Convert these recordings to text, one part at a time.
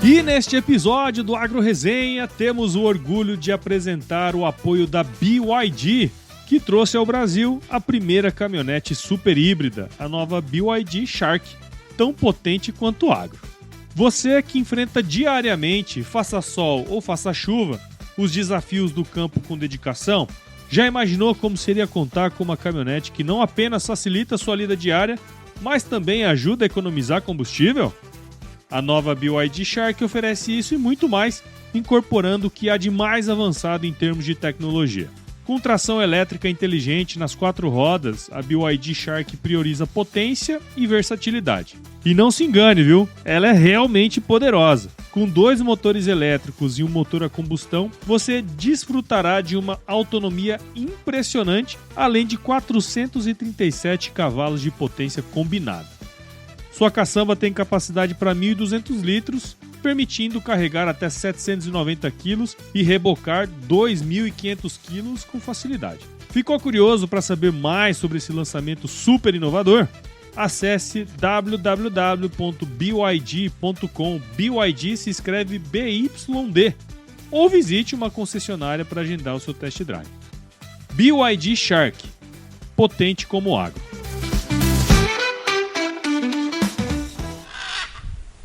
E neste episódio do Agro Resenha, temos o orgulho de apresentar o apoio da BYD, que trouxe ao Brasil a primeira caminhonete super híbrida, a nova BYD Shark, tão potente quanto o agro. Você que enfrenta diariamente, faça sol ou faça chuva, os desafios do campo com dedicação, já imaginou como seria contar com uma caminhonete que não apenas facilita a sua lida diária, mas também ajuda a economizar combustível? A nova BYD Shark oferece isso e muito mais, incorporando o que há de mais avançado em termos de tecnologia. Com tração elétrica inteligente nas 4 rodas, a BYD Shark prioriza potência e versatilidade. E não se engane, viu? Ela é realmente poderosa. Com 2 motores elétricos e um motor a combustão, você desfrutará de uma autonomia impressionante, além de 437 cavalos de potência combinada. Sua caçamba tem capacidade para 1.200 litros, permitindo carregar até 790 quilos e rebocar 2.500 quilos com facilidade. Ficou curioso para saber mais sobre esse lançamento super inovador? Acesse www.byd.com, BYD se escreve BYD, ou visite uma concessionária para agendar o seu test drive. BYD Shark, potente como agro.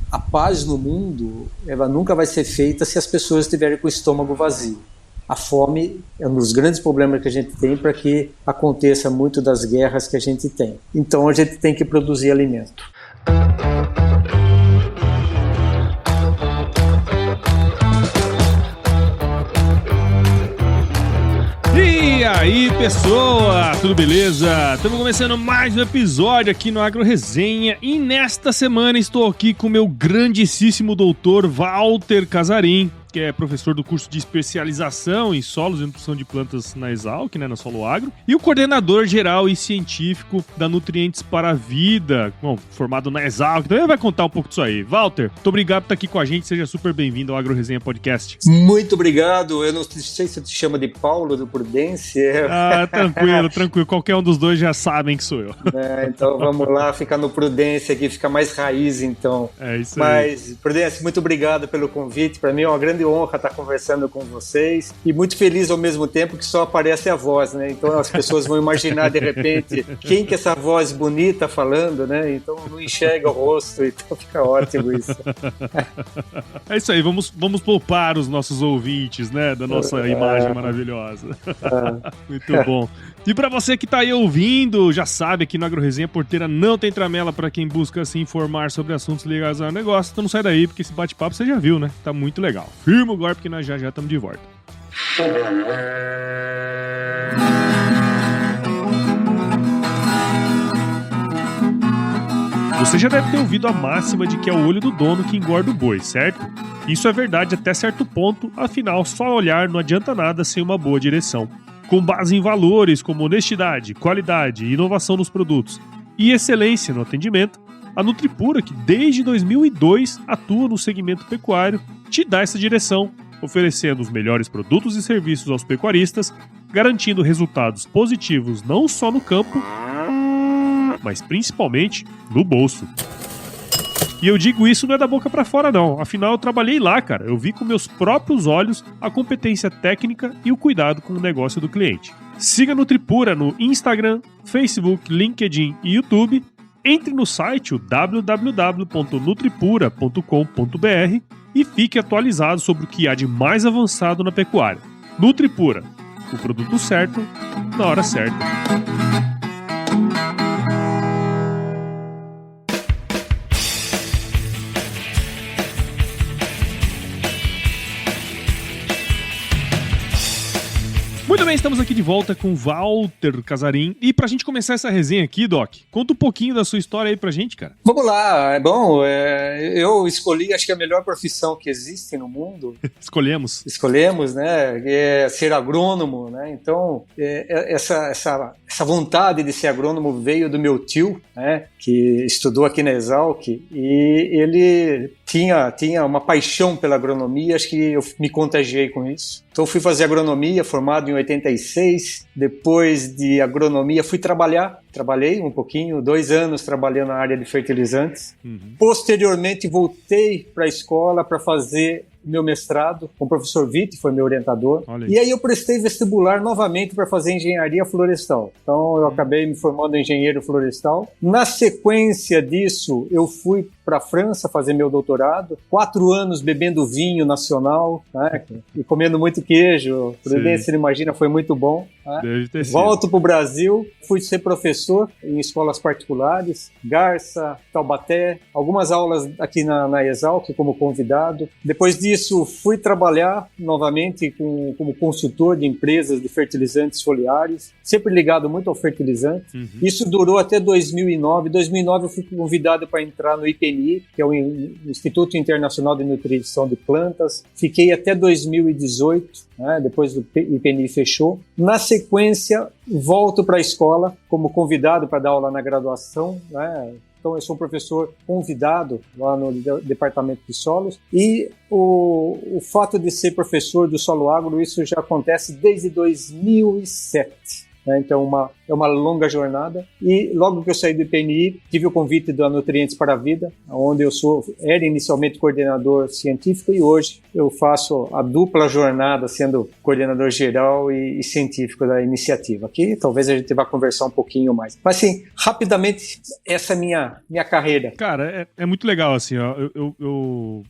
A paz no mundo, ela nunca vai ser feita se as pessoas estiverem com o estômago vazio. A fome é um dos grandes problemas que a gente tem para que aconteça muito das guerras que a gente tem. Então a gente tem que produzir alimento. E aí, pessoa, tudo beleza? Estamos começando mais um episódio aqui no Agro Resenha e nesta semana estou aqui com o meu grandíssimo doutor Walter Casarim, que é professor do curso de especialização em solos e nutrição de plantas na Exalc, na Solo Agro, e o coordenador geral e científico da Nutrientes para a Vida, formado na Exalc. Então ele vai contar um pouco disso aí. Walter, muito obrigado por estar aqui com a gente, seja super bem-vindo ao Agro Resenha Podcast. Muito obrigado, eu não sei se você te chama de Paulo, do Prudência. Tranquilo, qualquer um dos dois já sabem que sou eu. Então vamos lá, ficar no Prudência aqui, fica mais raiz então. É isso aí. Mas, Prudência, muito obrigado pelo convite, para mim é uma grande honra estar conversando com vocês e muito feliz ao mesmo tempo que só aparece a voz, né? Então as pessoas vão imaginar de repente quem que é essa voz bonita falando, né? Então não enxerga o rosto, então fica ótimo isso. É isso aí, vamos poupar os nossos ouvintes, né? Da nossa imagem maravilhosa. Muito bom. E pra você que tá aí ouvindo, já sabe, aqui no Agro Resenha Porteira não tem tramela pra quem busca se informar sobre assuntos ligados ao negócio. Então não sai daí, porque esse bate-papo você já viu, né? Tá muito legal. Firma o golpe que nós já estamos de volta. Você já deve ter ouvido a máxima de que é o olho do dono que engorda o boi, certo? Isso é verdade até certo ponto, afinal só olhar não adianta nada sem uma boa direção. Com base em valores como honestidade, qualidade, inovação nos produtos e excelência no atendimento, a Nutripura, que desde 2002 atua no segmento pecuário, te dá essa direção, oferecendo os melhores produtos e serviços aos pecuaristas, garantindo resultados positivos não só no campo, mas principalmente no bolso. E eu digo isso não é da boca pra fora não, afinal eu trabalhei lá, cara. Eu vi com meus próprios olhos a competência técnica e o cuidado com o negócio do cliente. Siga a Nutripura no Instagram, Facebook, LinkedIn e YouTube. Entre no site www.nutripura.com.br e fique atualizado sobre o que há de mais avançado na pecuária. Nutripura, o produto certo, na hora certa. Muito bem, estamos aqui de volta com Walter Casarim. E pra gente começar essa resenha aqui, Doc, conta um pouquinho da sua história aí pra gente, cara. Vamos lá, eu escolhi, acho que a melhor profissão que existe no mundo. Escolhemos, né, é ser agrônomo, né, então essa vontade de ser agrônomo veio do meu tio, né, que estudou aqui na Exalc, e ele tinha uma paixão pela agronomia, acho que eu me contagiei com isso. Então eu fui fazer agronomia, formado em 96, depois de agronomia, trabalhei um pouquinho, 2 anos trabalhando na área de fertilizantes. Posteriormente, voltei para a escola para fazer meu mestrado com o professor Vitti, foi meu orientador. E aí eu prestei vestibular novamente para fazer engenharia florestal. Então eu acabei me formando em engenheiro florestal. Na sequência disso, eu fui para a França fazer meu doutorado, 4 anos bebendo vinho nacional, né, e comendo muito queijo. Prudência, você imagina, foi muito bom. Né? Deve ter sido. Volto para o Brasil, fui ser professor em escolas particulares, Garça, Taubaté, algumas aulas aqui na Exalc como convidado. Depois disso, fui trabalhar novamente como consultor de empresas de fertilizantes foliares, sempre ligado muito ao fertilizante. Isso durou até 2009. Em 2009 eu fui convidado para entrar no IPNI, que é o Instituto Internacional de Nutrição de Plantas. Fiquei até 2018, né, depois do IPNI fechou. Na sequência, volto para a escola como convidado para dar aula na graduação, né? Então, eu sou um professor convidado lá no Departamento de Solos, e o fato de ser professor do Solo Agro, isso já acontece desde 2007. Então, é uma longa jornada. E logo que eu saí do IPNI, tive o convite da Nutrientes para a Vida, onde eu era inicialmente coordenador científico, e hoje eu faço a dupla jornada, sendo coordenador geral e científico da iniciativa. Aqui talvez a gente vá conversar um pouquinho mais. Mas, assim, rapidamente, essa é a minha carreira. Cara, é muito legal, assim, ó.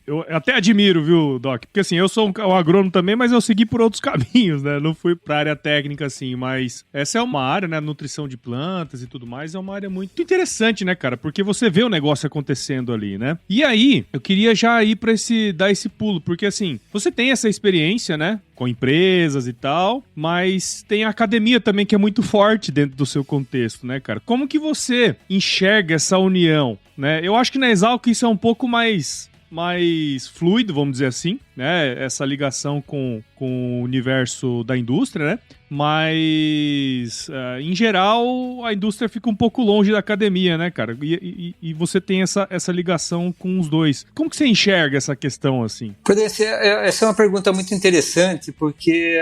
Eu até admiro, viu, Doc? Porque, assim, eu sou um agrônomo também, mas eu segui por outros caminhos, né? Não fui para a área técnica, assim, mas essa é uma área, né, nutrição de plantas e tudo mais, é uma área muito interessante, né, cara? Porque você vê o negócio acontecendo ali, né? E aí, eu queria já ir pra dar esse pulo, porque assim, você tem essa experiência, né, com empresas e tal, mas tem a academia também que é muito forte dentro do seu contexto, né, cara? Como que você enxerga essa união, né? Eu acho que na Exalc isso é um pouco mais fluido, vamos dizer assim, né? Essa ligação com o universo da indústria, né? Mas, em geral, a indústria fica um pouco longe da academia, né, cara? E você tem essa ligação com os dois. Como que você enxerga essa questão, assim? Essa é uma pergunta muito interessante, porque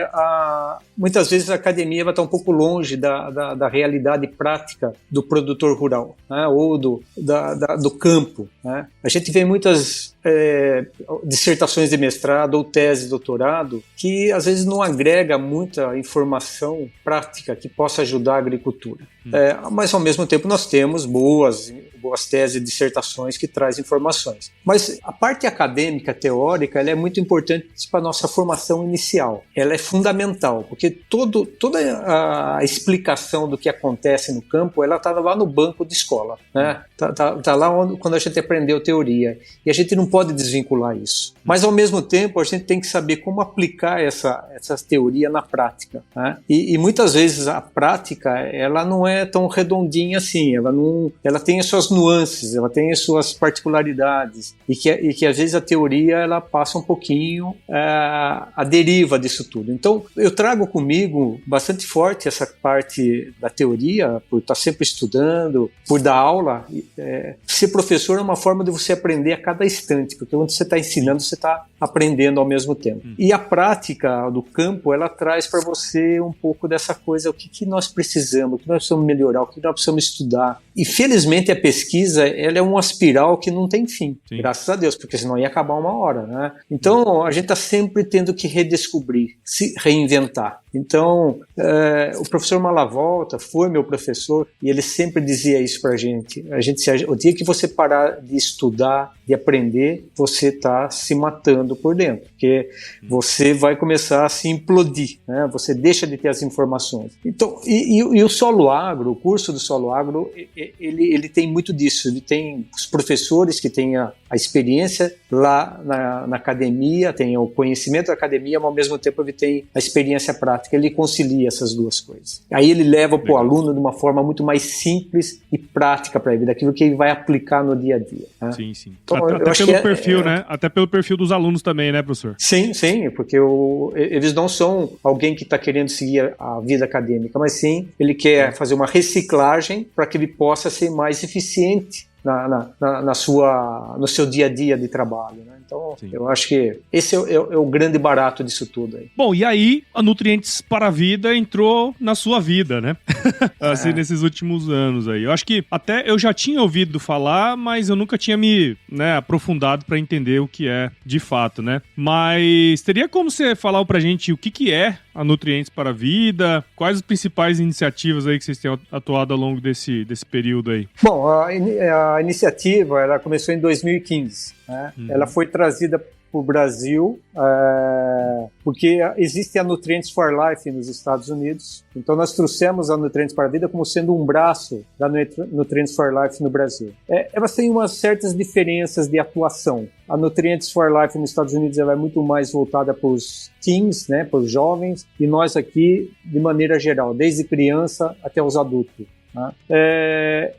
muitas vezes a academia vai estar um pouco longe da realidade prática do produtor rural, né? Ou do campo, né? A gente vê muitas dissertações de mestrado ou tese de doutorado que às vezes não agrega muita informação prática que possa ajudar a agricultura. Mas ao mesmo tempo nós temos boas teses e dissertações que trazem informações. Mas a parte acadêmica, teórica, ela é muito importante para a nossa formação inicial. Ela é fundamental, porque toda a explicação do que acontece no campo, ela está lá no banco de escola, né? Tá lá quando a gente aprendeu teoria. E a gente não pode desvincular isso. Mas, ao mesmo tempo, a gente tem que saber como aplicar essa teoria na prática, né? E muitas vezes a prática, ela não é tão redondinha assim. Ela tem as suas nuances, ela tem as suas particularidades, e que às vezes a teoria ela passa um pouquinho a deriva disso tudo. Então eu trago comigo bastante forte essa parte da teoria, por estar sempre estudando, por dar aula. Ser professor é uma forma de você aprender a cada instante, porque quando você está ensinando, você está aprendendo ao mesmo tempo. E a prática do campo, ela traz para você um pouco dessa coisa, o que nós precisamos, o que nós precisamos melhorar, o que nós precisamos estudar. E felizmente a pesquisa, ela é uma espiral que não tem fim. Sim. Graças a Deus, porque senão ia acabar uma hora, né? Então a gente está sempre tendo que redescobrir, se reinventar. Então o professor Malavolta foi meu professor e ele sempre dizia isso pra gente. O dia que você parar de estudar, de aprender, você está se matando por dentro, porque você vai começar a se implodir, né? Você deixa de ter as informações. Então, e o Solo Agro, o curso do Solo Agro, ele tem muito disso. Ele tem os professores que têm a experiência lá na academia, tem o conhecimento da academia, mas ao mesmo tempo ele tem a experiência prática. Ele concilia essas duas coisas. Aí ele leva para o aluno de uma forma muito mais simples e prática para ele, daquilo que ele vai aplicar no dia a dia, né? Sim, sim. Então, até pelo perfil, né? Até pelo perfil dos alunos também, né, professor? Sim, porque eles não são alguém que está querendo seguir a vida acadêmica, mas sim, ele quer fazer uma reciclagem para que ele possa ser mais eficiente no seu dia a dia de trabalho, né? Então, eu acho que esse é o grande barato disso tudo aí. Bom, e aí a Nutrientes para a Vida entrou na sua vida, né? Assim, nesses últimos anos aí. Eu acho que até eu já tinha ouvido falar, mas eu nunca tinha me aprofundado para entender o que é de fato, né? Mas teria como você falar pra gente o que é a Nutrientes para a Vida? Quais as principais iniciativas aí que vocês têm atuado ao longo desse período aí? Bom, a iniciativa ela começou em 2015, né? Ela foi trazida para o Brasil porque existe a Nutrients for Life nos Estados Unidos. Então nós trouxemos a Nutrients para a Vida como sendo um braço da Nutrients for Life no Brasil. Elas têm umas certas diferenças de atuação. A Nutrients for Life nos Estados Unidos ela é muito mais voltada para os teens, né, para os jovens, e nós aqui, de maneira geral, desde criança até os adultos.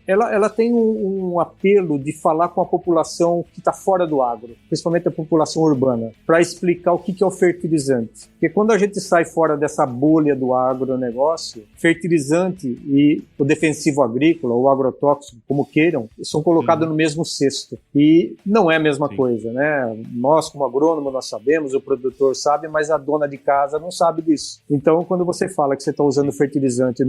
Ela tem um apelo de falar com a população que está fora do agro, principalmente a população urbana, para explicar o que é o fertilizante. Porque quando a gente sai fora dessa bolha do agronegócio, fertilizante e o defensivo agrícola, ou agrotóxico, como queiram, são colocados no mesmo cesto. E não é a mesma coisa, né? Nós, como agrônomo, nós sabemos, o produtor sabe, mas a dona de casa não sabe disso. Então, quando você fala que você está usando fertilizante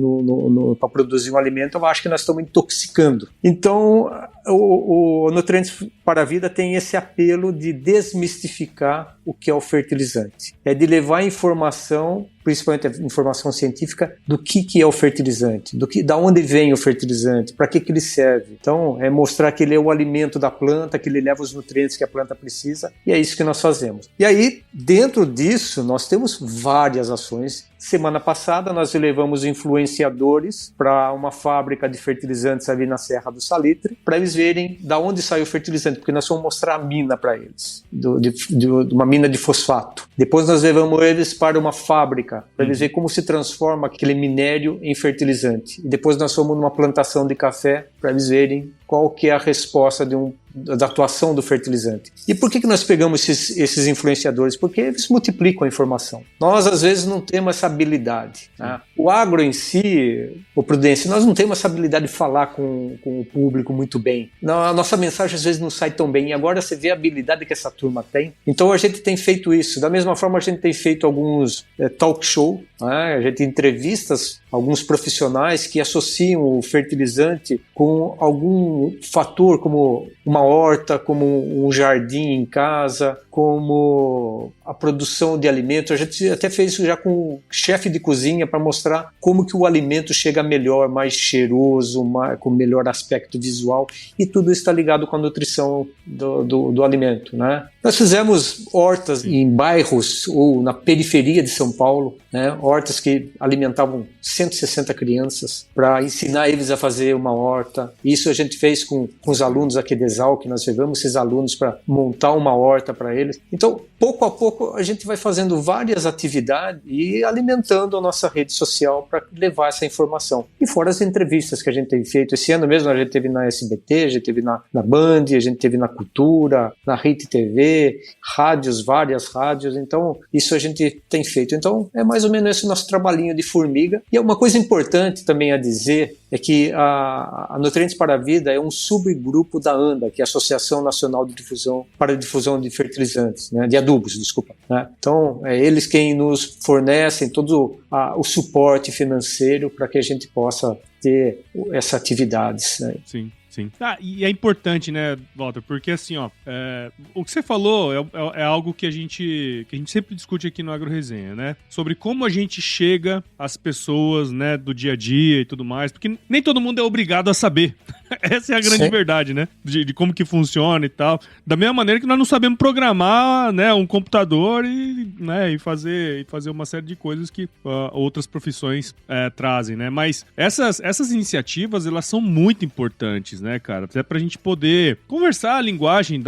para produzir um alimento, eu acho que nós estamos intoxicando. Então, o Nutrientes para a Vida tem esse apelo de desmistificar o que é o fertilizante. É de levar informação, principalmente a informação científica, do que é o fertilizante, da onde vem o fertilizante, para que ele serve. Então, é mostrar que ele é o alimento da planta, que ele leva os nutrientes que a planta precisa, e é isso que nós fazemos. E aí, dentro disso, nós temos várias ações. Semana passada, nós levamos influenciadores para uma fábrica de fertilizantes ali na Serra do Salitre, para eles verem da onde sai o fertilizante, porque nós vamos mostrar a mina para eles, de uma mina de fosfato. Depois nós levamos eles para uma fábrica, para eles verem como se transforma aquele minério em fertilizante. E depois nós fomos numa plantação de café, para eles verem qual que é a resposta da atuação do fertilizante. E por que nós pegamos esses influenciadores? Porque eles multiplicam a informação. Nós, às vezes, não temos essa habilidade. Né? O agro em si, o Prudência, nós não temos essa habilidade de falar com o público muito bem. A nossa mensagem, às vezes, não sai tão bem. E agora você vê a habilidade que essa turma tem. Então, a gente tem feito isso. Da mesma forma, a gente tem feito alguns talk show. Né? A gente entrevista alguns profissionais que associam o fertilizante com algum fator, como uma horta, como um jardim em casa, como a produção de alimentos. A gente até fez isso já com o chefe de cozinha para mostrar como que o alimento chega melhor, mais cheiroso, com melhor aspecto visual, e tudo isso está ligado com a nutrição do alimento, né? Nós fizemos hortas em bairros ou na periferia de São Paulo, né? Hortas que alimentavam 160 crianças, para ensinar eles a fazer uma horta. Isso a gente fez com os alunos aqui de Exalc, nós levamos esses alunos para montar uma horta para eles. Então, pouco a pouco, a gente vai fazendo várias atividades e alimentando a nossa rede social para levar essa informação. E fora as entrevistas que a gente tem feito. Esse ano mesmo a gente teve na SBT, a gente teve na Band, a gente teve na Cultura, na Rede TV, rádios, várias rádios. Então, isso a gente tem feito. Então, é mais ou menos esse nosso trabalhinho de formiga. E uma coisa importante também a dizer é que a Nutrientes para a Vida é um subgrupo da ANDA, que é a Associação Nacional de Difusão para a Difusão de Fertilizantes, né, de adubos, desculpa. Né? Então, é eles quem nos fornecem todo o suporte financeiro para que a gente possa ter essas atividades. Né? Sim. Sim. E é importante, né, Walter, porque assim, ó, o que você falou é algo que a gente sempre discute aqui no Agro Resenha, né, sobre como a gente chega às pessoas, né, do dia a dia e tudo mais, porque nem todo mundo é obrigado a saber. Essa é a grande verdade, né, de como que funciona e tal. Da mesma maneira que nós não sabemos programar, né, um computador e fazer uma série de coisas que outras profissões trazem, né, mas essas iniciativas, elas são muito importantes, né, cara? Até pra gente poder conversar a linguagem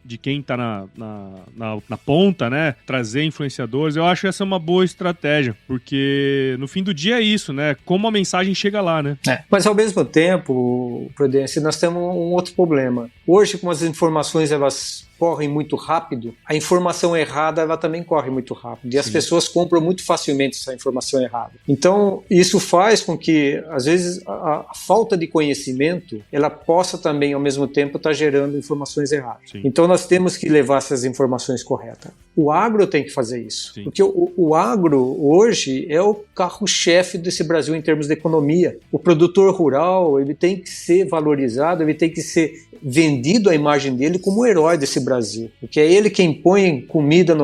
de quem tá na ponta, né? Trazer influenciadores. Eu acho que essa é uma boa estratégia, porque no fim do dia é isso, né? Como a mensagem chega lá, né? Mas ao mesmo tempo, Prudência, nós temos um outro problema. Hoje, como as informações, elas correm muito rápido, a informação errada ela também corre muito rápido e as pessoas compram muito facilmente essa informação errada. Então isso faz com que às vezes a falta de conhecimento ela possa também ao mesmo tempo estar gerando informações erradas. Sim. Então nós temos que levar essas informações corretas. O agro tem que fazer isso. Sim. Porque o agro, hoje, é o carro-chefe desse Brasil em termos de economia. O produtor rural, ele tem que ser valorizado, ele tem que ser vendido a imagem dele como o herói desse Brasil. Porque é ele quem põe comida,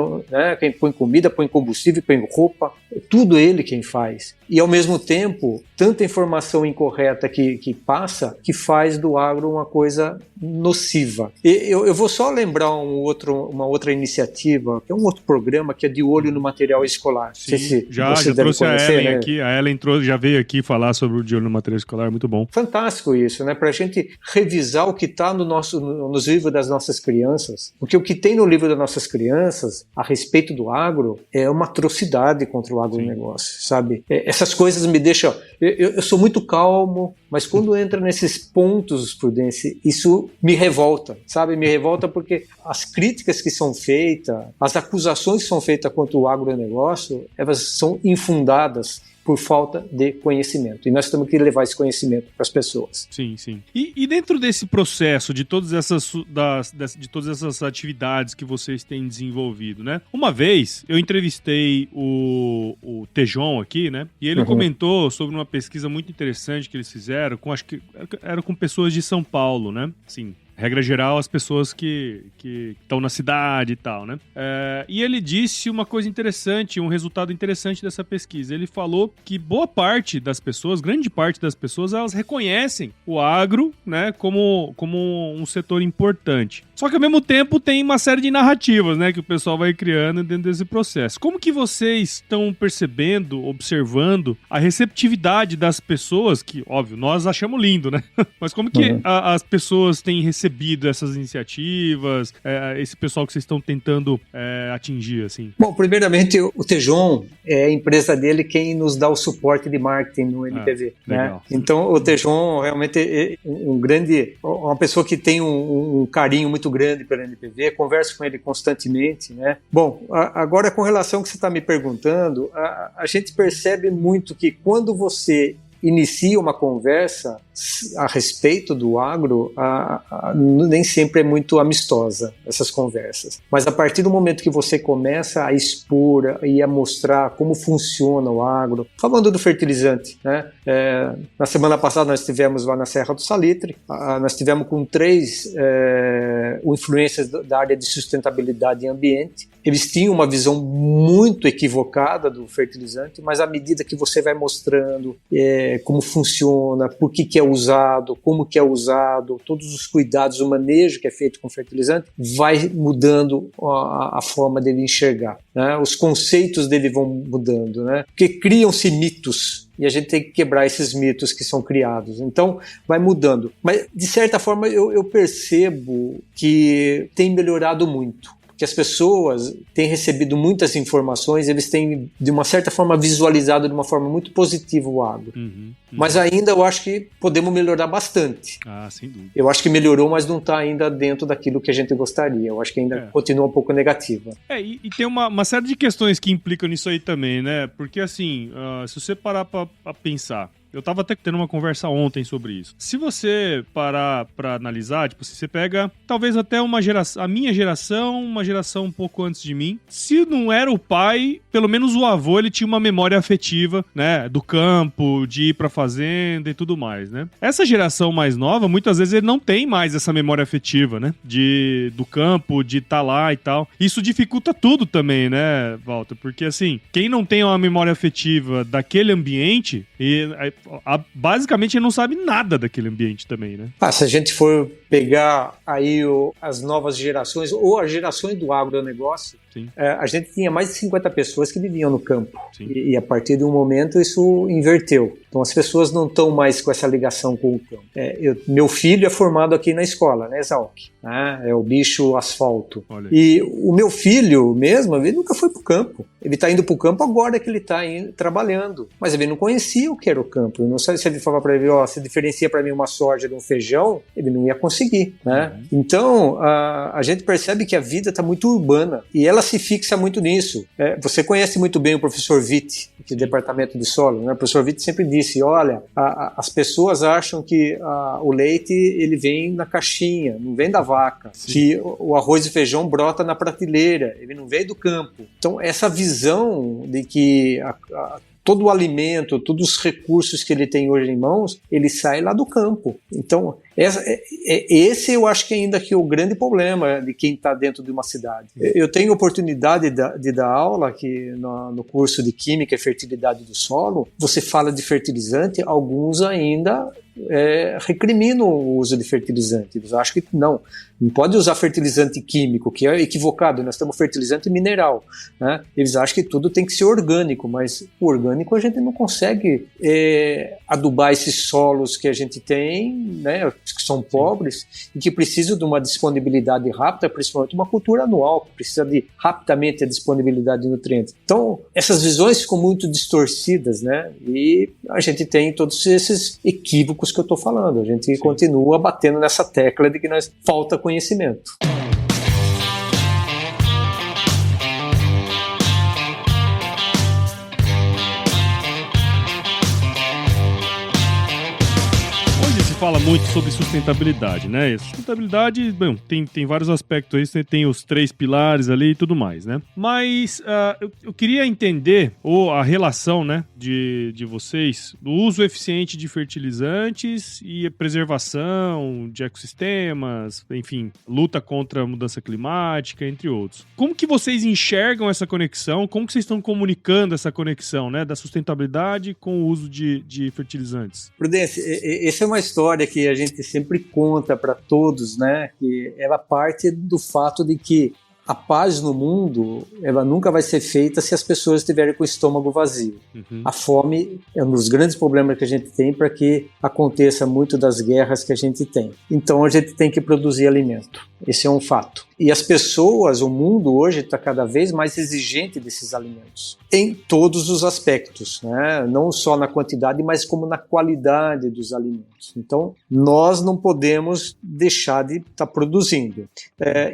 quem põe comida, põe combustível, põe roupa, é tudo ele quem faz. E, ao mesmo tempo, tanta informação incorreta que passa, que faz do agro uma coisa nociva. Eu vou só lembrar uma outra iniciativa, que é um outro programa, que é De Olho no Material Escolar. Sim, já trouxe a Ellen aqui, a Ellen já veio aqui falar sobre o De Olho no Material Escolar, muito bom. Fantástico isso, né? Para a gente revisar o que está nos livros das nossas crianças, porque o que tem no livro das nossas crianças a respeito do agro é uma atrocidade contra o agronegócio, sabe? Essas coisas me deixam... Eu sou muito calmo, mas quando entra nesses pontos, Prudence, isso me revolta, sabe? Me revolta porque as críticas que são feitas, as acusações que são feitas contra o agronegócio, elas são infundadas por falta de conhecimento. E nós temos que levar esse conhecimento para as pessoas. Sim, sim. E dentro desse processo, de todas essas atividades que vocês têm desenvolvido, né? Uma vez, eu entrevistei o Tejon aqui, né? E ele comentou sobre uma pesquisa muito interessante que eles fizeram, acho que era com pessoas de São Paulo, né? Sim. Regra geral, as pessoas que estão na cidade e tal, né? E ele disse uma coisa interessante, um resultado interessante dessa pesquisa. Ele falou que boa parte das pessoas, grande parte das pessoas, elas reconhecem o agro, né, como um setor importante. Só que, ao mesmo tempo, tem uma série de narrativas, né, que o pessoal vai criando dentro desse processo. Como que vocês estão percebendo, observando a receptividade das pessoas, que, óbvio, nós achamos lindo, né? Mas como que as pessoas têm recebido essas iniciativas, esse pessoal que vocês estão tentando atingir, assim? Bom, primeiramente, o Tejon é a empresa dele quem nos dá o suporte de marketing no NPV. Né? Então, o Tejon realmente é uma pessoa que tem um carinho muito grande pelo NPV, converso com ele constantemente, né? Bom, agora com relação ao que você está me perguntando, a gente percebe muito que quando você inicia uma conversa a respeito do agro, nem sempre é muito amistosa essas conversas. Mas a partir do momento que você começa a expor e a mostrar como funciona o agro, falando do fertilizante, né? Na semana passada nós estivemos lá na Serra do Salitre, nós tivemos com 3 influências da área de sustentabilidade e ambiente. Eles tinham uma visão muito equivocada do fertilizante, mas à medida que você vai mostrando como funciona, por que é usado, como que é usado, todos os cuidados, o manejo que é feito com fertilizante, vai mudando a forma dele enxergar, né? Os conceitos dele vão mudando, né? Porque criam-se mitos e a gente tem que quebrar esses mitos que são criados. Então, vai mudando. Mas, de certa forma, eu percebo que tem melhorado muito. Que as pessoas têm recebido muitas informações, eles têm, de uma certa forma, visualizado de uma forma muito positiva o agro. Mas ainda eu acho que podemos melhorar bastante. Sem dúvida. Eu acho que melhorou, mas não está ainda dentro daquilo que a gente gostaria. Eu acho que ainda continua um pouco negativa. E tem uma série de questões que implicam nisso aí também, né? Porque, assim, se você parar para pensar, eu tava até tendo uma conversa ontem sobre isso. Se você parar pra analisar, tipo, se você pega talvez até a minha geração, uma geração um pouco antes de mim, se não era o pai, pelo menos o avô, ele tinha uma memória afetiva, né, do campo, de ir pra fazenda e tudo mais, né? Essa geração mais nova, muitas vezes ele não tem mais essa memória afetiva, né, do campo, de estar lá e tal. Isso dificulta tudo também, né, Walter? Porque, assim, quem não tem uma memória afetiva daquele ambiente, basicamente ele não sabe nada daquele ambiente também, né? Se a gente for pegar aí as novas gerações, ou as gerações do agronegócio, a gente tinha mais de 50 pessoas que viviam no campo. E a partir de um momento isso inverteu. Então as pessoas não estão mais com essa ligação com o campo. Meu filho é formado aqui na escola, né, Exalc? É o bicho asfalto. Olha. E o meu filho mesmo, ele nunca foi para o campo. Ele está indo para o campo agora que ele está trabalhando. Mas ele não conhecia o que era o campo. Eu não sei se ele falar para ele, se diferencia para mim uma soja de um feijão, ele não ia conseguir conseguir, né? Então, a gente percebe que a vida está muito urbana e ela se fixa muito nisso. Você conhece muito bem o professor Witt, do Departamento de Solo, né? O professor Witt sempre disse, olha, as pessoas acham que o leite ele vem na caixinha, não vem da vaca, que o arroz e feijão brota na prateleira, ele não veio do campo. Então, essa visão de que todo o alimento, todos os recursos que ele tem hoje em mãos, ele sai lá do campo. Então, esse eu acho que ainda que é o grande problema de quem está dentro de uma cidade. Eu tenho oportunidade de dar aula aqui no curso de Química e Fertilidade do Solo. Você fala de fertilizante, alguns ainda recriminam o uso de fertilizante. Eles acham que não pode usar fertilizante químico, que é equivocado, nós temos fertilizante mineral, né? Eles acham que tudo tem que ser orgânico, mas o orgânico a gente não consegue adubar esses solos que a gente tem, né, que são pobres e que precisam de uma disponibilidade rápida, principalmente uma cultura anual, que precisa de rapidamente a disponibilidade de nutrientes. Então, essas visões ficam muito distorcidas, né? E a gente tem todos esses equívocos que eu estou falando. A gente continua batendo nessa tecla de que falta conhecimento. Fala muito sobre sustentabilidade, né? E sustentabilidade, bom, tem vários aspectos aí, você tem os 3 pilares ali e tudo mais, né? Mas eu queria entender a relação, né, de vocês, do uso eficiente de fertilizantes e a preservação de ecossistemas, enfim, luta contra a mudança climática, entre outros. Como que vocês enxergam essa conexão? Como que vocês estão comunicando essa conexão, né, da sustentabilidade com o uso de fertilizantes? Prudência, essa é uma história que a gente sempre conta para todos, né? Que ela parte do fato de que a paz no mundo, ela nunca vai ser feita se as pessoas estiverem com o estômago vazio. A fome é um dos grandes problemas que a gente tem para que aconteça muito das guerras que a gente tem. Então a gente tem que produzir alimento. Esse é um fato. E as pessoas, o mundo hoje está cada vez mais exigente desses alimentos, em todos os aspectos, né? Não só na quantidade, mas como na qualidade dos alimentos. Então, nós não podemos deixar de estar produzindo.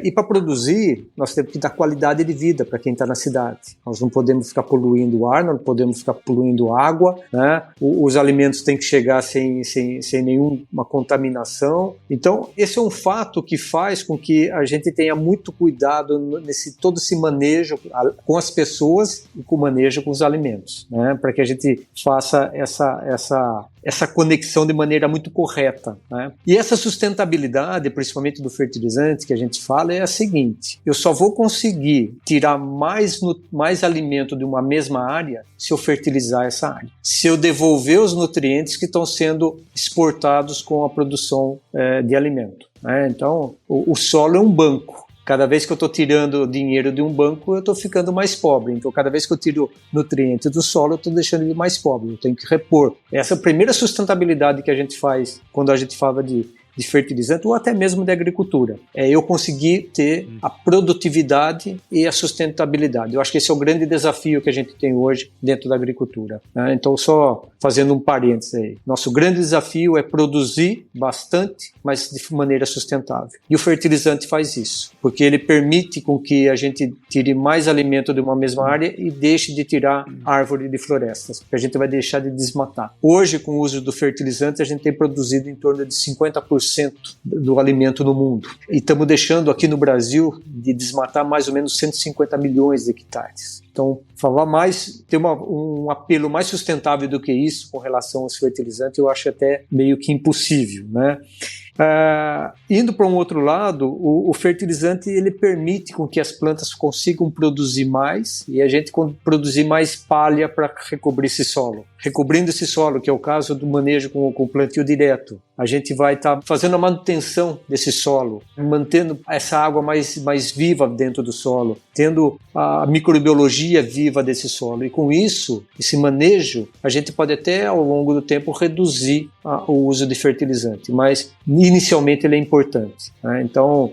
E para produzir, nós temos que dar qualidade de vida para quem está na cidade. Nós não podemos ficar poluindo o ar, não podemos ficar poluindo água, né? Os alimentos têm que chegar sem nenhuma contaminação. Então, esse é um fato que faz com que a gente tenha muito cuidado todo esse manejo com as pessoas e com o manejo com os alimentos, né? Para que a gente faça essa conexão de maneira muito correta, né? E essa sustentabilidade, principalmente do fertilizante que a gente fala, é a seguinte: eu só vou conseguir tirar mais alimento de uma mesma área se eu fertilizar essa área, se eu devolver os nutrientes que estão sendo exportados com a produção de alimento, né? Então, o solo é um banco. Cada vez que eu estou tirando dinheiro de um banco, eu estou ficando mais pobre. Então, cada vez que eu tiro nutrientes do solo, eu estou deixando ele mais pobre. Eu tenho que repor. Essa é a primeira sustentabilidade que a gente faz quando a gente fala de fertilizante ou até mesmo de agricultura. Eu conseguir ter a produtividade e a sustentabilidade. Eu acho que esse é o grande desafio que a gente tem hoje dentro da agricultura, né? Então, só fazendo um parênteses aí. Nosso grande desafio é produzir bastante, mas de maneira sustentável. E o fertilizante faz isso, porque ele permite com que a gente tire mais alimento de uma mesma área e deixe de tirar árvore de florestas, porque a gente vai deixar de desmatar. Hoje, com o uso do fertilizante, a gente tem produzido em torno de 50% do alimento no mundo. E estamos deixando aqui no Brasil de desmatar mais ou menos 150 milhões de hectares. Então, ter um apelo mais sustentável do que isso com relação aos fertilizantes, eu acho até meio que impossível, né? Indo para um outro lado, o fertilizante ele permite com que as plantas consigam produzir mais e a gente produzir mais palha para recobrir esse solo. Recobrindo esse solo, que é o caso do manejo com plantio direto, a gente vai estar fazendo a manutenção desse solo, mantendo essa água mais viva dentro do solo, tendo a microbiologia viva desse solo. E com isso, esse manejo, a gente pode até ao longo do tempo reduzir o uso de fertilizante, mas inicialmente ele é importante, né? Então,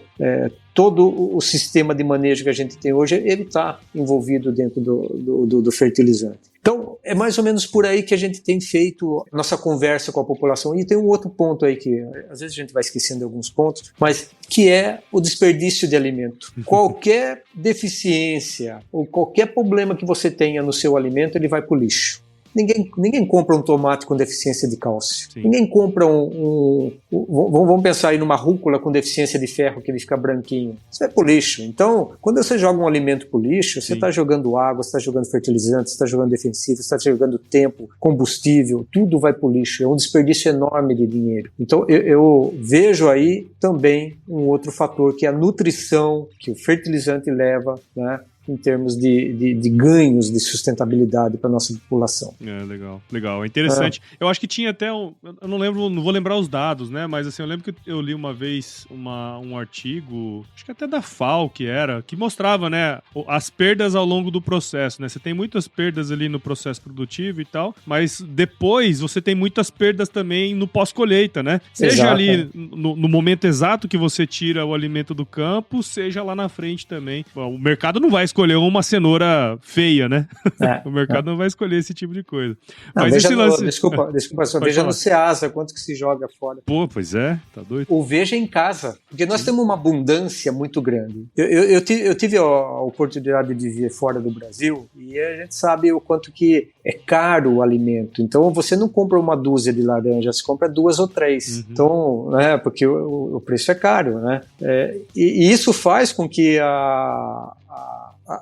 todo o sistema de manejo que a gente tem hoje, ele está envolvido dentro do fertilizante. Então, é mais ou menos por aí que a gente tem feito nossa conversa com a população. E tem um outro ponto aí que às vezes a gente vai esquecendo de alguns pontos, mas que é o desperdício de alimento. Qualquer deficiência ou qualquer problema que você tenha no seu alimento, ele vai para o lixo. Ninguém compra um tomate com deficiência de cálcio. Sim. Ninguém compra vamos pensar aí numa rúcula com deficiência de ferro, que ele fica branquinho. Isso vai pro lixo. Então, quando você joga um alimento pro lixo, você está jogando água, você está jogando fertilizante, você está jogando defensivo, você está jogando tempo, combustível, tudo vai pro lixo. É um desperdício enorme de dinheiro. Então, eu vejo aí também um outro fator, que é a nutrição que o fertilizante leva, né, em termos de ganhos de sustentabilidade para a nossa população. Legal. É interessante. Eu acho que tinha até eu não vou lembrar os dados, né? Mas assim, eu lembro que eu li uma vez um artigo, acho que até da FAO que mostrava, né, as perdas ao longo do processo, né? Você tem muitas perdas ali no processo produtivo e tal, mas depois você tem muitas perdas também no pós-colheita, né? Seja ali no momento exato que você tira o alimento do campo, seja lá na frente também. Bom, o mercado não vai escolher uma cenoura feia, né? O mercado não vai escolher esse tipo de coisa. Não, mas esse lance... Desculpa, só veja no Ceasa quanto que se joga fora. Pô, pois é, tá doido. Ou veja em casa, porque nós temos uma abundância muito grande. Eu tive a oportunidade de viver fora do Brasil e a gente sabe o quanto que é caro o alimento. Então você não compra uma dúzia de laranjas, você compra 2 ou 3. Então, né, porque o preço é caro, né? E isso faz com que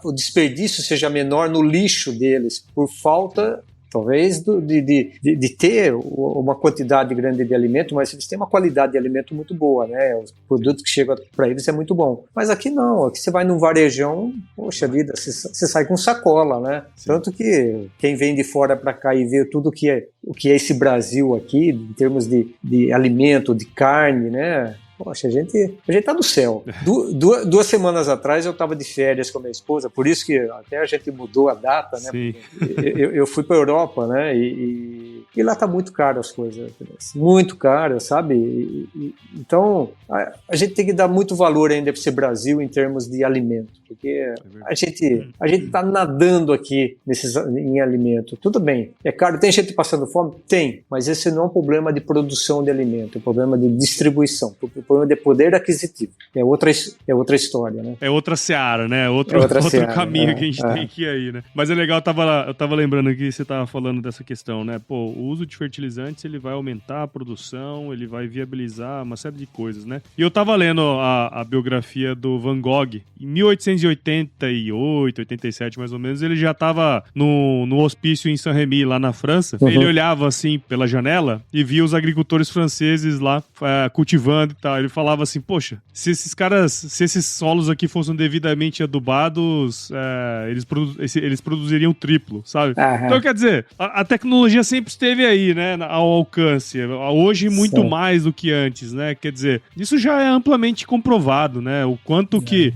o desperdício seja menor no lixo deles, por falta, talvez, de ter uma quantidade grande de alimento, mas eles têm uma qualidade de alimento muito boa, né? O produto que chega para eles é muito bom. Mas aqui não, aqui você vai num varejão, poxa vida, você sai com sacola, né? Sim. Tanto que quem vem de fora para cá e vê tudo o que é esse Brasil aqui, em termos de alimento, de carne, né? Poxa, a gente tá no céu. 2 semanas atrás eu estava de férias com a minha esposa, por isso que até a gente mudou a data, né? Eu fui para a Europa, né? E lá tá muito caro as coisas, muito caro, sabe? Então a gente tem que dar muito valor ainda para esse Brasil em termos de alimento, porque a gente tá nadando aqui em alimento. Tudo bem, é caro, tem gente passando fome? Tem, mas esse não é um problema de produção de alimento, é um problema de distribuição, é um problema de poder aquisitivo. É outra história, né? É outra seara, né? Outro caminho que a gente tem que ir aí, né? Mas é legal, eu tava lembrando que você tava falando dessa questão, né? Pô, o uso de fertilizantes, ele vai aumentar a produção, ele vai viabilizar uma série de coisas, né? E eu tava lendo a biografia do Van Gogh. Em 1888, 87 mais ou menos, ele já tava no hospício em Saint-Rémy, lá na França. Ele olhava assim pela janela e via os agricultores franceses lá cultivando e tal. Ele falava assim, poxa, se esses solos aqui fossem devidamente adubados, eles produziriam triplo, sabe? Então, quer dizer, a tecnologia sempre esteve aí, né, ao alcance. Hoje, muito mais do que antes, né? Quer dizer, isso já é amplamente comprovado, né? O quanto que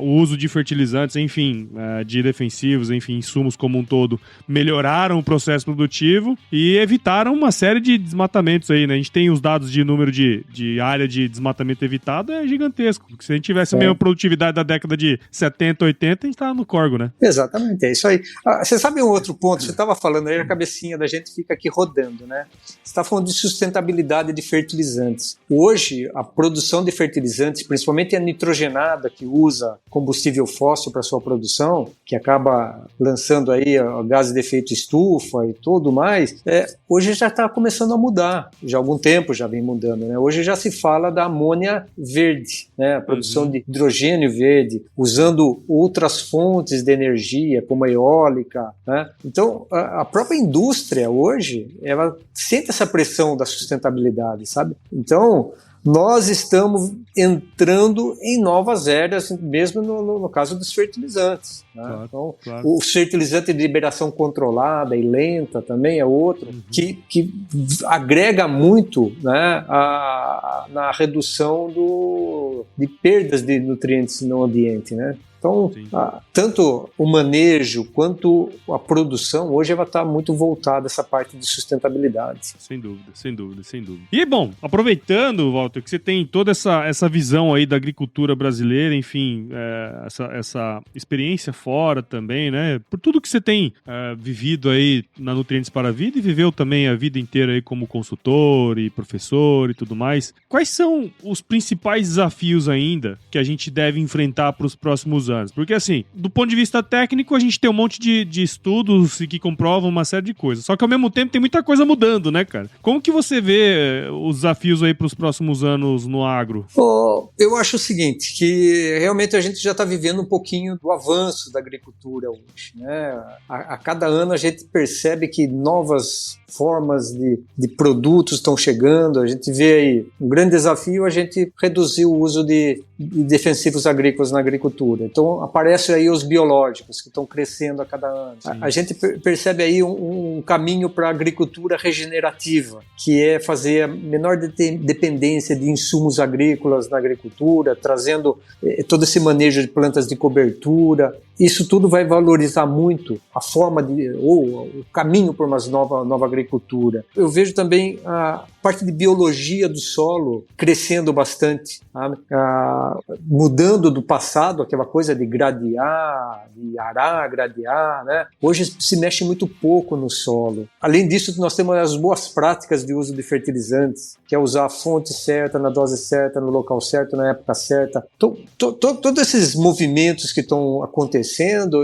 o uso de fertilizantes, enfim, de defensivos, enfim, insumos como um todo, melhoraram o processo produtivo e evitaram uma série de desmatamentos aí, né? A gente tem os dados de número de área de desmatamento evitado, é gigantesco. Porque se a gente tivesse a mesma produtividade da década de 70, 80, a gente tava no corgo, né? Exatamente, é isso aí. Você sabe um outro ponto? Você estava falando aí, a cabecinha da gente fica aqui rodando, né? Você está falando de sustentabilidade de fertilizantes. Hoje, a produção de fertilizantes, principalmente a nitrogenada, que usa combustível fóssil para sua produção, que acaba lançando aí gases de efeito estufa e tudo mais, hoje já está começando a mudar. Já há algum tempo já vem mudando, né? Hoje já se fala da amônia verde, né? A produção de hidrogênio verde, usando outras fontes de energia, como a eólica, né? Então, a própria indústria hoje, ela sente essa pressão da sustentabilidade, sabe? Então, nós estamos entrando em novas eras, mesmo no caso dos fertilizantes, né? Claro, então, o fertilizante de liberação controlada e lenta também é outro, que agrega muito, né, na redução de perdas de nutrientes no ambiente, né? Então, tanto o manejo quanto a produção, hoje vai estar muito voltada a essa parte de sustentabilidade. Sem dúvida. E, bom, aproveitando, Walter, que você tem toda essa visão aí da agricultura brasileira, enfim, essa experiência fora também, né? Por tudo que você tem vivido aí na Nutrientes para a Vida e viveu também a vida inteira aí como consultor e professor e tudo mais, quais são os principais desafios ainda que a gente deve enfrentar para os próximos anos? Porque, assim, do ponto de vista técnico, a gente tem um monte de estudos que comprovam uma série de coisas. Só que, ao mesmo tempo, tem muita coisa mudando, né, cara? Como que você vê os desafios aí para os próximos anos no agro? Eu acho o seguinte, que realmente a gente já está vivendo um pouquinho do avanço da agricultura hoje, né? A cada ano a gente percebe que novas formas de produtos estão chegando. A gente vê aí um grande desafio, a gente reduzir o uso de defensivos agrícolas na agricultura. Então aparecem aí os biológicos que estão crescendo a cada ano. A gente percebe aí um caminho para a agricultura regenerativa, que é fazer a menor dependência de insumos agrícolas na agricultura, trazendo todo esse manejo de plantas de cobertura. Isso tudo vai valorizar muito a forma ou o caminho para uma nova agricultura. Eu vejo também a parte de biologia do solo crescendo bastante, sabe? Mudando do passado, aquela coisa de gradear, de arar, gradear, né? Hoje se mexe muito pouco no solo. Além disso, nós temos as boas práticas de uso de fertilizantes, que é usar a fonte certa, na dose certa, no local certo, na época certa. Então, todos esses movimentos que estão acontecendo,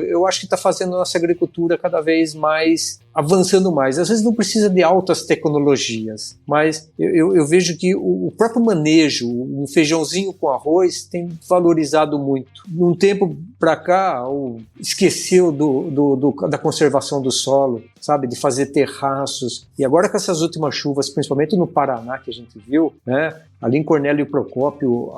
eu acho que está fazendo a nossa agricultura cada vez mais, avançando mais. Às vezes não precisa de altas tecnologias, mas eu vejo que o próprio manejo, um feijãozinho com arroz, tem valorizado muito. Num tempo para cá, esqueceu da conservação do solo, sabe, de fazer terraços. E agora com essas últimas chuvas, principalmente no Paraná, que a gente viu, né, ali em Cornélio Procópio,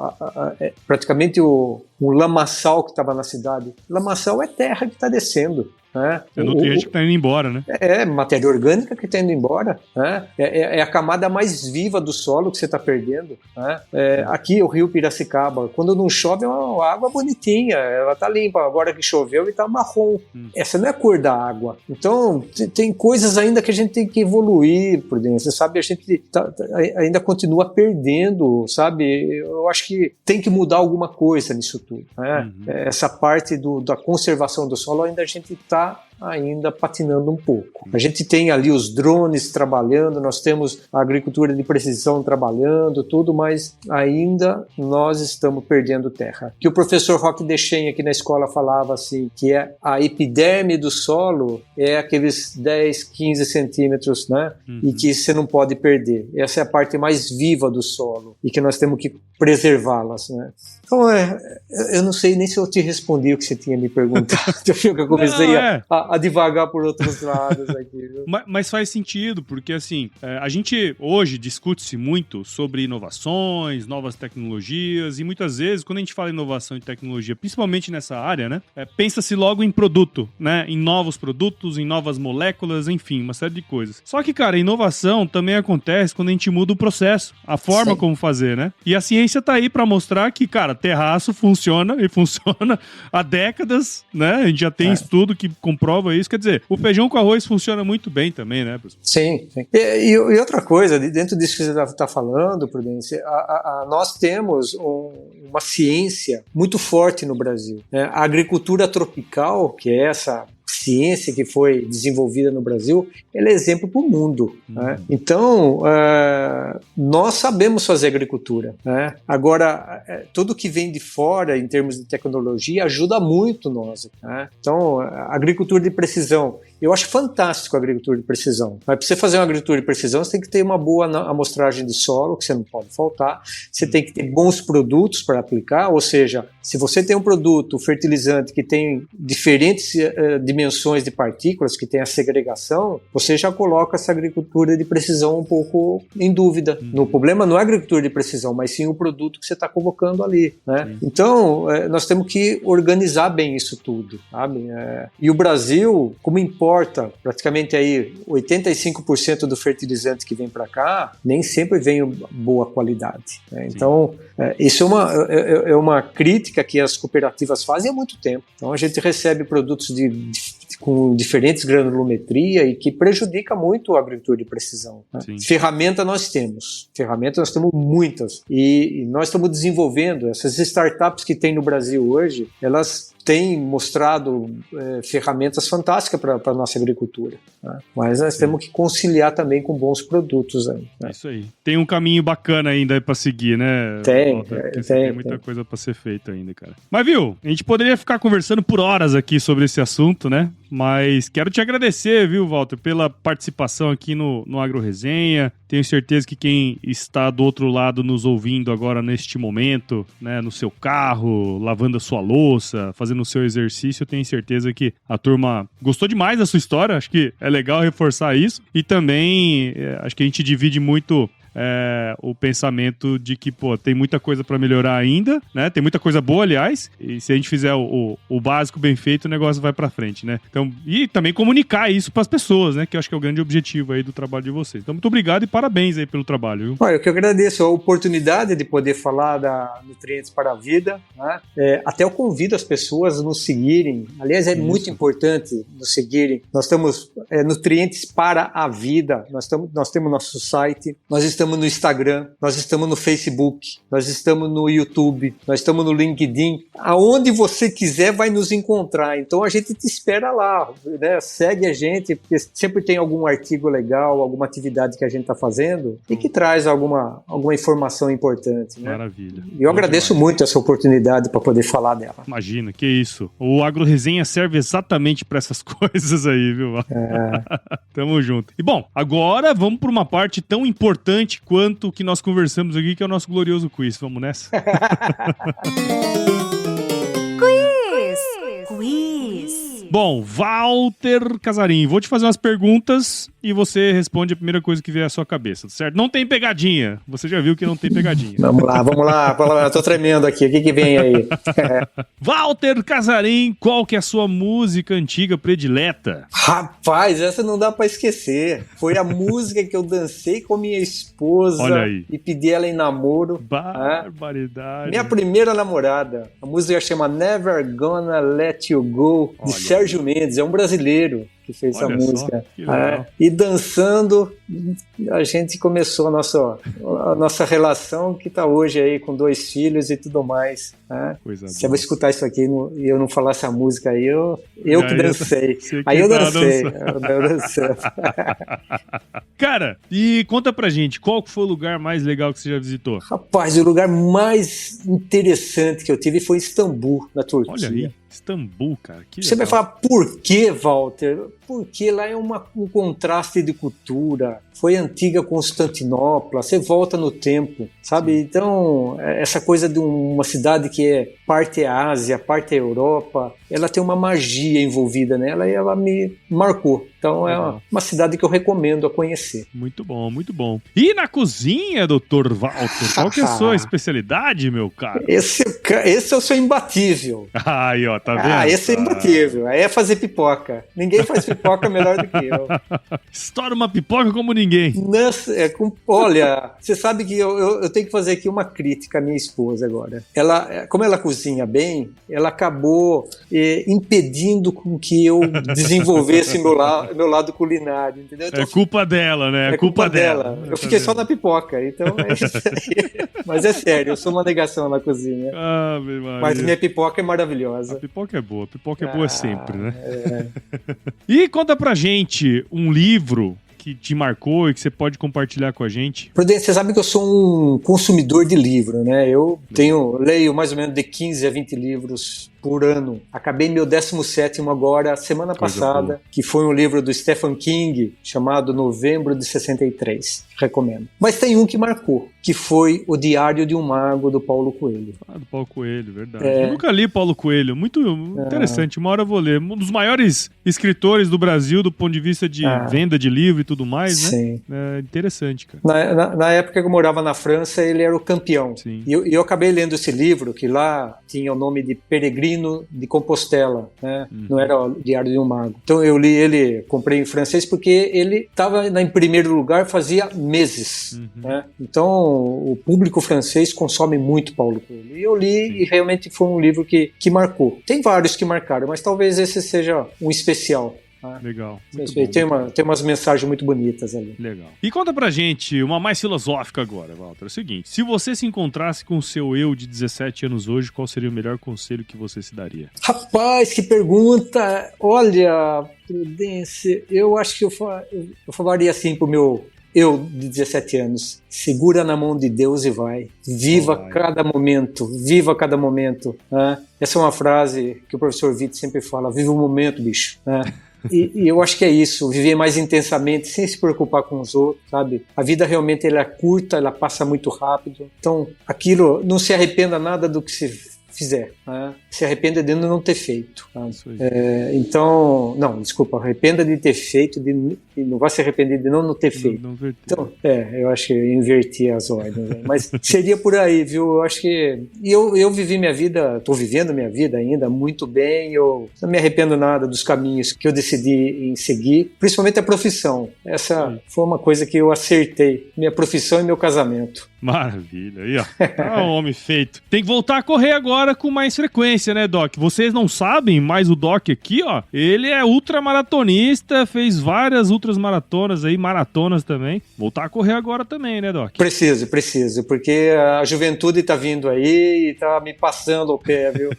praticamente um lamaçal que estava na cidade. Lamaçal é terra que está descendo. É nutriente que está indo embora, né? É matéria orgânica que está indo embora, né? É a camada mais viva do solo que você está perdendo, né? Aqui o rio Piracicaba, quando não chove é uma água bonitinha, ela está limpa. Agora que choveu, está marrom. Essa não é a cor da água. Então tem coisas ainda que a gente tem que evoluir, Prudência, sabe? A gente ainda continua perdendo, sabe? Eu acho que tem que mudar alguma coisa nisso tudo, né? Essa parte da conservação do solo ainda a gente está ainda patinando um pouco. A gente tem ali os drones trabalhando, nós temos a agricultura de precisão trabalhando, tudo, mas ainda nós estamos perdendo terra. Que o professor Roque Deschênes aqui na escola falava assim, que a epiderme do solo é aqueles 10, 15 centímetros, né? E que você não pode perder. Essa é a parte mais viva do solo e que nós temos que preservá-las, né? Então, eu não sei nem se eu te respondi o que você tinha me perguntado. Eu comecei a divagar por outros lados aqui. Viu? Mas faz sentido, porque assim, a gente hoje discute-se muito sobre inovações, novas tecnologias, e muitas vezes, quando a gente fala em inovação e tecnologia, principalmente nessa área, né, pensa-se logo em produto, né, em novos produtos, em novas moléculas, enfim, uma série de coisas. Só que, cara, inovação também acontece quando a gente muda o processo, a forma como fazer, né? E a ciência tá aí pra mostrar que, cara, terraço funciona e funciona há décadas, né? A gente já tem estudo que comprova isso. Quer dizer, o feijão com arroz funciona muito bem também, né, professor? Sim. E outra coisa, dentro disso que você está falando, Prudência, nós temos uma ciência muito forte no Brasil, né? A agricultura tropical, que é essa ciência que foi desenvolvida no Brasil, ela é exemplo para o mundo, né? Então, nós sabemos fazer agricultura, né? Agora, tudo que vem de fora, em termos de tecnologia, ajuda muito nós, né? Então, a agricultura de precisão, eu acho fantástico a agricultura de precisão. Mas para você fazer uma agricultura de precisão, você tem que ter uma boa amostragem de solo, que você não pode faltar. Você tem que ter bons produtos para aplicar, ou seja, se você tem um produto fertilizante que tem diferentes dimensões de partículas, que tem a segregação, você já coloca essa agricultura de precisão um pouco em dúvida. O problema não é a agricultura de precisão, mas sim o produto que você está colocando ali, né? Então, nós temos que organizar bem isso tudo, sabe? E o Brasil, como importa importa, praticamente aí 85% do fertilizante que vem para cá, nem sempre vem boa qualidade, né? Então, isso é uma crítica que as cooperativas fazem há muito tempo. Então, a gente recebe produtos com diferentes granulometria e que prejudica muito a agricultura de precisão, né? Ferramenta nós temos muitas, e nós estamos desenvolvendo essas startups que tem no Brasil hoje, elas têm mostrado ferramentas fantásticas para a nossa agricultura, né? Mas nós temos que conciliar também com bons produtos aí, né? Isso aí. Tem um caminho bacana ainda para seguir, né? Tem muita coisa para ser feita ainda, cara. Mas viu, a gente poderia ficar conversando por horas aqui sobre esse assunto, né? Mas quero te agradecer, viu, Walter, pela participação aqui no AgroResenha. Tenho certeza que quem está do outro lado nos ouvindo agora neste momento, né, no seu carro, lavando a sua louça, fazendo o seu exercício, eu tenho certeza que a turma gostou demais da sua história. Acho que é legal reforçar isso. E também acho que a gente divide muito o pensamento de que, tem muita coisa para melhorar ainda, né? Tem muita coisa boa, aliás, e se a gente fizer o básico bem feito, o negócio vai para frente, né? Então, e também comunicar isso para as pessoas, né? Que eu acho que é o grande objetivo aí do trabalho de vocês. Então, muito obrigado e parabéns aí pelo trabalho, viu? Olha, eu que agradeço a oportunidade de poder falar da Nutrientes para a Vida, né? Até eu convido as pessoas a nos seguirem. Aliás, é muito importante nos seguirem. Nós estamos Nutrientes para a Vida. Nós temos nosso site, nós estamos no Instagram, nós estamos no Facebook, nós estamos no YouTube, nós estamos no LinkedIn. Aonde você quiser vai nos encontrar. Então a gente te espera lá, né? Segue a gente, porque sempre tem algum artigo legal, alguma atividade que a gente está fazendo e que traz alguma informação importante, né? Maravilha. E eu agradeço muito essa oportunidade para poder falar dela. Imagina, que isso. O AgroResenha serve exatamente para essas coisas aí, viu? Tamo junto. E bom, agora vamos para uma parte tão importante quanto o que nós conversamos aqui, que é o nosso glorioso quiz. Vamos nessa? Quiz! Bom, Walter Casarim, vou te fazer umas perguntas e você responde a primeira coisa que vier à sua cabeça, certo? Não tem pegadinha. Você já viu que não tem pegadinha. Vamos lá. Eu tô tremendo aqui. O que vem aí? Walter Casarim, qual que é a sua música antiga predileta? Rapaz, essa não dá pra esquecer. Foi a música que eu dancei com minha esposa. Olha aí. E pedi ela em namoro. Barbaridade. Minha primeira namorada. A música chama Never Gonna Let You Go, de Sérgio Mendes. É um brasileiro que fez essa música. E dançando, a gente começou a nossa relação, que está hoje aí com 2 filhos e tudo mais. Se eu vou escutar isso aqui e eu não falar essa música aí, eu que dancei. Aí eu dancei. Cara, e conta pra gente, qual foi o lugar mais legal que você já visitou? Rapaz, o lugar mais interessante que eu tive foi Istambul, na Turquia. Olha aí. Istambul, cara, que legal. Você vai falar, por que, Walter? Porque lá é um contraste de cultura. Foi a antiga Constantinopla, você volta no tempo, sabe? Então, essa coisa de uma cidade que é parte Ásia, parte Europa, ela tem uma magia envolvida nela e ela me marcou. Então, é uma cidade que eu recomendo a conhecer. Muito bom, muito bom. E na cozinha, Dr. Walter, qual que é a sua especialidade, meu cara? Esse é o seu imbatível. Aí, ó, tá vendo? Esse é imbatível. Aí é fazer pipoca. Ninguém faz pipoca melhor do que eu. Estoura uma pipoca como ninguém. Nossa, olha, você sabe que eu tenho que fazer aqui uma crítica à minha esposa agora. Como ela cozinha bem, ela acabou impedindo com que eu desenvolvesse meu lado culinário, entendeu? Então, é culpa dela, né? É culpa dela. Eu fiquei só na pipoca, então é isso aí. Mas é sério, eu sou uma negação na cozinha. Mas minha pipoca é maravilhosa. A pipoca é boa, boa sempre, né? E conta pra gente um livro que te marcou e que você pode compartilhar com a gente? Prudente, você sabe que eu sou um consumidor de livro, né? Eu leio mais ou menos de 15 a 20 livros por ano. Acabei meu 17º agora, semana passada, que foi um livro do Stephen King, chamado Novembro de 63. recomendo. Mas tem um que marcou, que foi O Diário de um Mago, do Paulo Coelho. Do Paulo Coelho, verdade. Eu nunca li Paulo Coelho, muito interessante, uma hora eu vou ler. Um dos maiores escritores do Brasil, do ponto de vista de venda de livro e tudo mais, né? Sim. É interessante, cara. Na época que eu morava na França, ele era o campeão. Sim. E eu acabei lendo esse livro, que lá tinha o nome de Peregrino de Compostela, né? Não era o Diário de um Mago. Então eu li ele, comprei em francês, porque ele estava em primeiro lugar fazia meses. Né? Então o público francês consome muito Paulo Coelho. E eu li e realmente foi um livro que marcou. Tem vários que marcaram, mas talvez esse seja um especial. Legal. Tem umas mensagens muito bonitas ali. Legal. E conta pra gente uma mais filosófica agora, Walter. É o seguinte, se você se encontrasse com o seu eu de 17 anos hoje, qual seria o melhor conselho que você se daria? Rapaz, que pergunta! Olha, Prudência, eu acho que eu falaria assim pro meu eu de 17 anos. Segura na mão de Deus e vai. Viva cada momento. Viva cada momento. Né? Essa é uma frase que o professor Vitor sempre fala. Viva o momento, bicho. Né? E eu acho que é isso, viver mais intensamente, sem se preocupar com os outros, sabe? A vida realmente ela é curta, ela passa muito rápido. Então, aquilo, não se arrependa nada do que se fizer, né? Se arrependa de não ter feito. Tá? Então, não, desculpa, arrependa de ter feito e não vai se arrepender de não ter feito. Então, eu acho que eu inverti as ordens, né? Mas seria por aí, viu? Eu acho que eu vivi minha vida, estou vivendo minha vida ainda muito bem, eu não me arrependo nada dos caminhos que eu decidi em seguir, principalmente a profissão. Essa foi uma coisa que eu acertei, minha profissão e meu casamento. Maravilha, aí ó, um homem feito. Tem que voltar a correr agora com mais frequência, né, Doc? Vocês não sabem, mas o Doc aqui, ó, ele é ultramaratonista, fez várias ultramaratonas aí, maratonas também. Voltar a correr agora também, né, Doc? Preciso, porque a juventude tá vindo aí e tá me passando o pé, viu?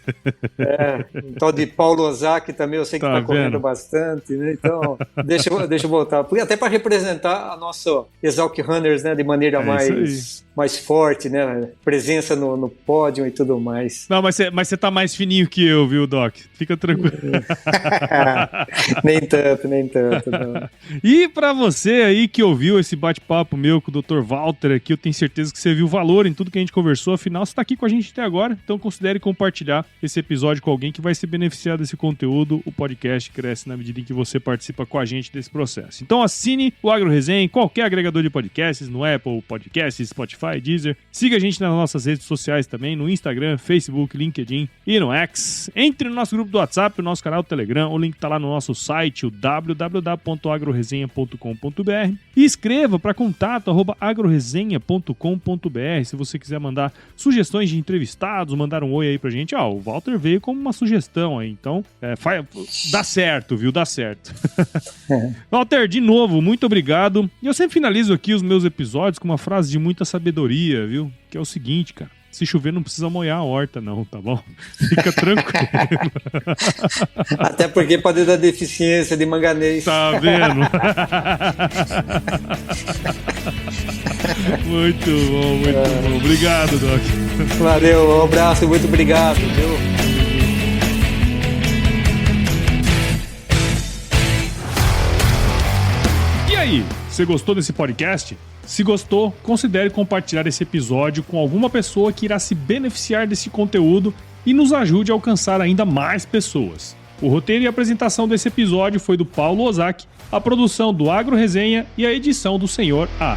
O tal de Paulo Ozaki também, eu sei que tá correndo bastante, né? Então, deixa eu voltar. Até para representar a nossa Exalc Runners, né, de maneira mais forte, né? Presença no pódio e tudo mais. Não, mas você tá mais fininho que eu, viu, Doc? Fica tranquilo. Nem tanto. Não. E pra você aí que ouviu esse bate-papo meu com o Dr. Walter aqui, eu tenho certeza que você viu valor em tudo que a gente conversou. Afinal, você tá aqui com a gente até agora, então considere compartilhar esse episódio com alguém que vai se beneficiar desse conteúdo. O podcast cresce na medida em que você participa com a gente desse processo. Então assine o Agro Resenha em qualquer agregador de podcasts, no Apple Podcasts, Spotify, Deezer. Siga a gente nas nossas redes sociais também, no Instagram, Facebook, LinkedIn e no X. Entre no nosso grupo do WhatsApp, no nosso canal do Telegram, o link tá lá no nosso site, o www.agroresenha.com.br, e escreva para contato@agroresenha.com.br se você quiser mandar sugestões de entrevistados, mandar um oi aí pra gente. O Walter veio como uma sugestão aí, então dá certo, viu? Dá certo. Walter, de novo, muito obrigado. E eu sempre finalizo aqui os meus episódios com uma frase de muita sabedoria, viu? Que é o seguinte, cara. Se chover, não precisa molhar a horta, não, tá bom? Fica tranquilo. Até porque pode dar deficiência de manganês. Tá vendo? Muito bom. Obrigado, Doc. Valeu, um abraço, muito obrigado, viu? E aí, você gostou desse podcast? Se gostou, considere compartilhar esse episódio com alguma pessoa que irá se beneficiar desse conteúdo e nos ajude a alcançar ainda mais pessoas. O roteiro e a apresentação desse episódio foi do Paulo Ozaki, a produção do Agro Resenha e a edição do Senhor A.